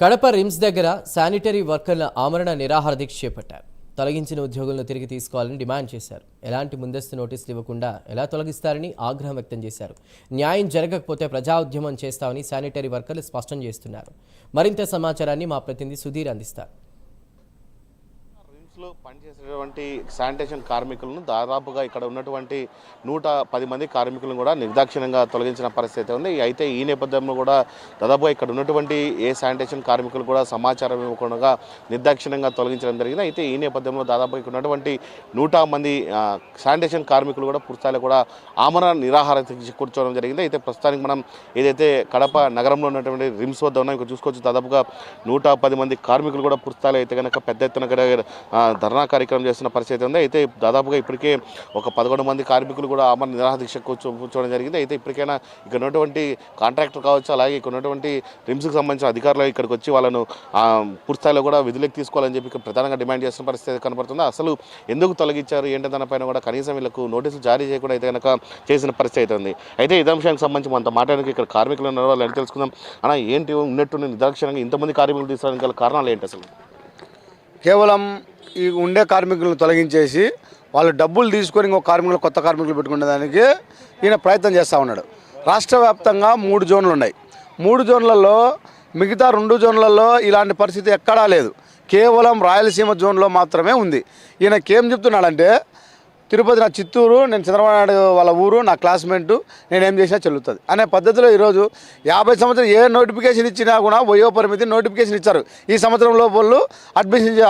Kadapa RIMS దగ్గర sanitary వర్కర్ల ఆమరణ నిరాహార దీక్ష చేపట్టారు. తొలగించిన ఉద్యోగులను తిరిగి తీసుకోవాలని డిమాండ్ చేశారు. ఎలాంటి ముందస్తు నోటీసులు ఇవ్వకుండా ఎలా తొలగిస్తారని ఆగ్రహం వ్యక్తం చేశారు. న్యాయం జరగకపోతే ప్రజా ఉద్యమం చేస్తామని శానిటరీ వర్కర్లు స్పష్టం చేస్తున్నారు. మరింత సమాచారాన్ని మా ప్రతినిధి సుధీర్ అందిస్తారు. పనిచేసేటువంటి శానిటేషన్ కార్మికులను దాదాపుగా ఇక్కడ ఉన్నటువంటి 110 మంది కార్మికులను కూడా నిర్దాక్షిణ్యంగా తొలగించిన పరిస్థితి ఉంది. అయితే ఈ నేపథ్యంలో కూడా దాదాపుగా ఇక్కడ ఉన్నటువంటి ఏ శానిటేషన్ కార్మికులు కూడా సమాచారం ఇవ్వకుండా నిర్దాక్షిణ్యంగా తొలగించడం జరిగింది. అయితే ఈ నేపథ్యంలో దాదాపు ఇక్కడ ఉన్నటువంటి 100 మంది శానిటేషన్ కార్మికులు కూడా పూర్తిస్థాయిలో కూడా ఆమరణ నిరాహార దీక్ష కూర్చోవడం జరిగింది. అయితే ప్రస్తుతానికి మనం ఏదైతే కడప నగరంలో ఉన్నటువంటి రిమ్స్ వద్ద ఉన్నాం, ఇక్కడ చూసుకోవచ్చు దాదాపుగా 110 మంది కార్మికులు కూడా పూర్తిస్థాయిలో అయితే కనుక పెద్ద ఎత్తున ధర్నా కార్యక్రమం చేస్తున్న పరిస్థితి ఉంది. అయితే దాదాపుగా ఇప్పటికే ఒక 11 మంది కార్మికులు కూడా ఆమరణ నిరాహార దీక్ష కూర్చోవడం జరిగింది. అయితే ఇప్పటికైనా ఇక్కడ ఉన్నటువంటి కాంట్రాక్టర్ కావచ్చు, అలాగే ఇక్కడ ఉన్నటువంటి రిమ్స్కి సంబంధించిన అధికారులు ఇక్కడికి వచ్చి వాళ్ళను పూర్తిస్థాయిలో కూడా విధులకు తీసుకోవాలని చెప్పి ఇక్కడ ప్రధానంగా డిమాండ్ చేస్తున్న పరిస్థితి కనబడుతుంది. అసలు ఎందుకు తొలగించారు ఏంటి దానిపైన కూడా కనీసం వీళ్ళకు నోటీసులు జారీ చేయకుండా అయితే కనుక చేసిన పరిస్థితి ఉంది. అయితే ఈ అంశానికి సంబంధించి మనతో మాట్లాడడానికి ఇక్కడ కార్మికులు ఉన్నారు, వాళ్ళు తెలుసుకుందాం. అలా ఏంటి ఉన్నట్టు నిర్దాక్షిణ్యంగా ఇంతమంది కార్మికులు తీసుకోవడానికి గల కారణాలు ఏంటి? అసలు కేవలం ఈ ఉండే కార్మికులను తొలగించేసి వాళ్ళు డబ్బులు తీసుకొని ఇంకో కొత్త కార్మికులు పెట్టుకునే దానికి ఈయన ప్రయత్నం చేస్తూ ఉన్నాడు. రాష్ట్ర వ్యాప్తంగా 3 జోన్లు ఉన్నాయి. 3 జోన్లలో మిగతా 2 జోన్లలో ఇలాంటి పరిస్థితి ఎక్కడా లేదు. కేవలం రాయలసీమ జోన్లో మాత్రమే ఉంది. ఈయనకేం చెప్తున్నాడంటే, తిరుపతి నా చిత్తూరు, నేను చంద్రబాబు నాయుడు వాళ్ళ ఊరు, నా క్లాస్మేట్, నేనేం చేసినా చెల్లుతుంది అనే పద్ధతిలో ఈరోజు 50 సంవత్సరం ఏ నోటిఫికేషన్ ఇచ్చినా కూడా వయో పరిమితి నోటిఫికేషన్ ఇచ్చారు. ఈ సంవత్సరం లోపల అడ్మిషన్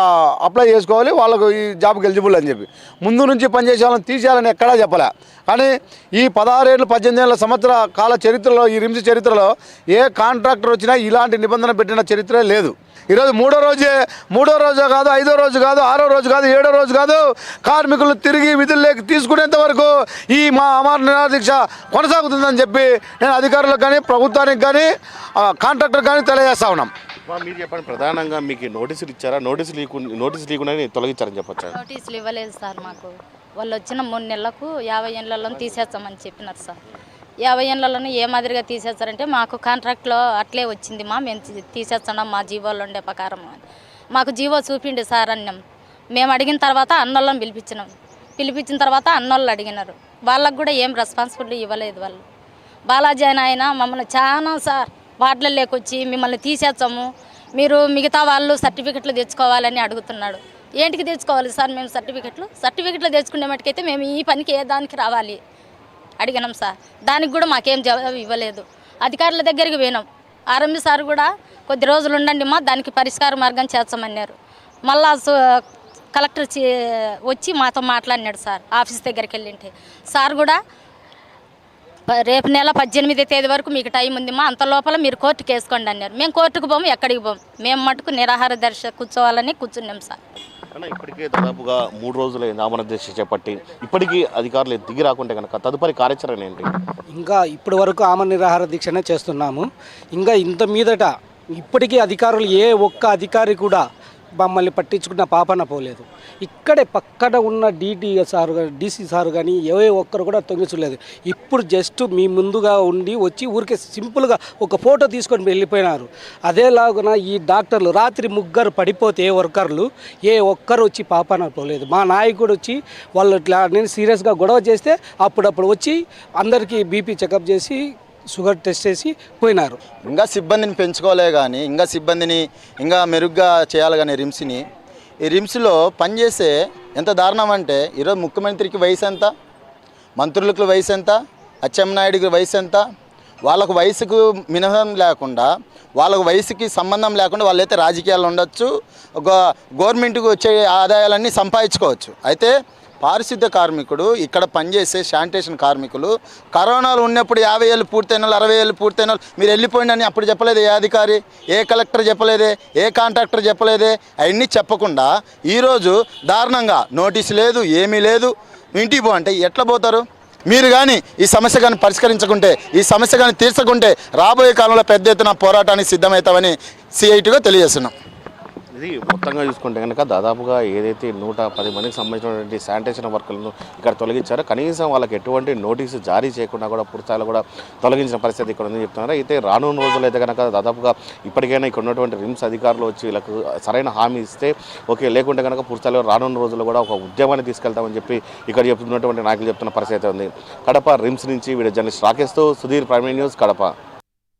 అప్లై చేసుకోవాలి, వాళ్ళకు ఈ జాబ్కి ఎలిజిబుల్ అని చెప్పి ముందు నుంచి పనిచేసే వాళ్ళని తీసేయాలని ఎక్కడా చెప్పలే. కానీ ఈ 16 ఏళ్ళు 18 ఏళ్ళ సంవత్సర కాల చరిత్రలో, ఈ రిమ్స్ చరిత్రలో ఏ కాంట్రాక్టర్ వచ్చినా ఇలాంటి నిబంధన పెట్టిన చరిత్రే లేదు. ఈరోజు 3వ రోజు కాదు, 5వ రోజు కాదు, 6వ రోజు కాదు, 7వ రోజు కాదు, కార్మికులు తిరిగి విధుల్లోకి తీసుకునేంత వరకు ఈ మా ఆమరణ నిరాహార దీక్ష కొనసాగుతుందని చెప్పి నేను అధికారులకు కానీ, ప్రభుత్వానికి కానీ, కాంట్రాక్టర్ కానీ తెలియజేస్తా ఉన్నాం. మీరు చెప్పండి, ప్రధానంగా మీకు నోటీసులు ఇచ్చారా? నోటీసు లేకుండా తొలగించారని చెప్పొచ్చా? నోటీసులు ఇవ్వలేదు సార్. మాకు వాళ్ళు వచ్చిన 3 నెలలకు 50 ఏళ్లలో తీసేస్తామని చెప్పినారు సార్. 50 ఏళ్లను ఏ మాదిరిగా తీసేస్తారంటే, మాకు కాంట్రాక్ట్లో అట్లే వచ్చింది మేము తీసేస్తున్నాం మా జీవోలు ఉండే ప్రకారం అని. మాకు జీవో చూపిండి సార్ అన్నాం. మేము అడిగిన తర్వాత అన్నోళ్ళని పిలిపించిన తర్వాత అన్నోళ్ళు అడిగినారు. వాళ్ళకు కూడా ఏం రెస్పాన్సిబిలిటీ ఇవ్వలేదు. వాళ్ళు బాలాజీ ఆయన మమ్మల్ని చాలా సార్ వార్డులలోకి వచ్చి మిమ్మల్ని తీసేస్తాము, మీరు మిగతా వాళ్ళు సర్టిఫికెట్లు తెచ్చుకోవాలని అడుగుతున్నాడు. ఏంటికి తెచ్చుకోవాలి సార్ మేము సర్టిఫికెట్లు తెచ్చుకునే మటుకైతే మేము ఈ పనికి ఏ దానికి రావాలి అడిగినాం సార్. దానికి కూడా మాకేం జవాబు ఇవ్వలేదు. అధికారుల దగ్గరికి పోయినాం. ఆర్ఎంబి సార్ కూడా కొద్ది రోజులు ఉండండి దానికి పరిష్కార మార్గం చేస్తామన్నారు. మళ్ళా కలెక్టర్ వచ్చి మాతో మాట్లాడినాడు సార్. ఆఫీస్ దగ్గరికి వెళ్ళింటే సార్ కూడా రేపు నెల 18వ తేదీ వరకు మీకు టైం ఉంది అంత లోపల మీరు కోర్టుకు వేసుకోండి అన్నారు. మేము కోర్టుకు పోము, ఎక్కడికి పోము, మేము మటుకు నిరాహార దీక్ష కూర్చోవాలని కూర్చున్నాం సార్. ఇప్పటికే దాదాపుగా 3 రోజులు ఆమరణ దీక్ష చేపట్టి ఇప్పటికీ అధికారులు దిగి రాకుంటే కనుక తదుపరి కార్యాచరణ ఏంటి? ఇంకా ఇప్పటి వరకు ఆమరణ నిరాహార దీక్షనే చేస్తున్నాము. ఇంకా ఇంత మీదట ఇప్పటికీ అధికారులు ఏ ఒక్క అధికారి కూడా మమ్మల్ని పట్టించుకున్న పాపన పోలేదు. ఇక్కడే పక్కన ఉన్న డీసీ సార్ కానీ ఏ ఒక్కరు కూడా తొంగిచలేదు. ఇప్పుడు జస్ట్ మీ ముందుగా ఉండి వచ్చి ఊరికే సింపుల్గా ఒక ఫోటో తీసుకొని వెళ్ళిపోయినారు. అదేలాగున ఈ డాక్టర్లు రాత్రి 3 పడిపోతే వర్కర్లు ఏ ఒక్కరు వచ్చి పాపన పోలేదు. మా నాయకుడు వచ్చి వాళ్ళు ఇట్లా నేను సీరియస్గా గొడవ చేస్తే అప్పుడప్పుడు వచ్చి అందరికీ బీపీ చెకప్ చేసి షుగర్ టెస్ట్ చేసి పోయినారు. ఇంకా సిబ్బందిని పెంచుకోలే కానీ ఇంకా మెరుగ్గా చేయాలి. కానీ ఈ రిమ్స్లో పనిచేసే ఎంత దారుణం అంటే, ఈరోజు ముఖ్యమంత్రికి వయసు ఎంత, మంత్రులకు వయసు ఎంత, అచ్చెన్నాయుడికి వయసు ఎంత, వాళ్ళకు వయసుకు మినహం లేకుండా, వాళ్ళకు వయసుకి సంబంధం లేకుండా వాళ్ళైతే రాజకీయాల్లో ఉండొచ్చు, ఒక గవర్నమెంట్కి వచ్చే ఆదాయాలన్నీ సంపాదించుకోవచ్చు. అయితే పారిశుద్ధ్య కార్మికుడు, ఇక్కడ పనిచేసే శానిటేషన్ కార్మికులు కరోనాలు ఉన్నప్పుడు 50 ఏళ్ళు పూర్తయిన 60 ఏళ్ళు పూర్తయిన మీరు వెళ్ళిపోయింది అని అప్పుడు చెప్పలేదు. ఏ అధికారి, ఏ కలెక్టర్ చెప్పలేదే, ఏ కాంట్రాక్టర్ చెప్పలేదే. అవన్నీ చెప్పకుండా ఈరోజు దారుణంగా నోటీసు లేదు, ఏమీ లేదు, ఇంటికి పో అంటే ఎట్లా పోతారు? మీరు కానీ ఈ సమస్య కానీ పరిష్కరించకుంటే, ఈ సమస్య కానీ తీర్చకుంటే రాబోయే కాలంలో పెద్ద ఎత్తున పోరాటానికి సిద్ధమవుతామని సిఐటిగా తెలియజేస్తున్నాం. ఇది మొత్తంగా చూసుకుంటే కనుక దాదాపుగా ఏదైతే 110 మందికి సంబంధించినటువంటి శానిటేషన్ వర్కర్లను ఇక్కడ తొలగించారో కనీసం వాళ్ళకి ఎటువంటి నోటీసు జారీ చేయకుండా కూడా పూర్తిస్థాయిలో కూడా తొలగించిన పరిస్థితి ఇక్కడ ఉందని చెప్తున్నారు. అయితే రానున్న రోజులు అయితే కనుక దాదాపుగా ఇప్పటికైనా ఇక్కడ ఉన్నటువంటి రిమ్స్ అధికారులు వచ్చి వీళ్ళకు సరైన హామీ ఇస్తే ఓకే, లేకుంటే కనుక పూర్తిస్థాయిలో రానున్న రోజుల్లో కూడా ఒక ఉద్యమాన్ని తీసుకెళ్తామని చెప్పి ఇక్కడ చెప్తున్నటువంటి నాయకులు చెప్తున్న పరిస్థితి ఉంది. కడప రిమ్స్ నుంచి వీడియో జర్నలిస్ట్ రాకేష్తో సుధీర్, ప్రైమ్ న్యూస్, కడప.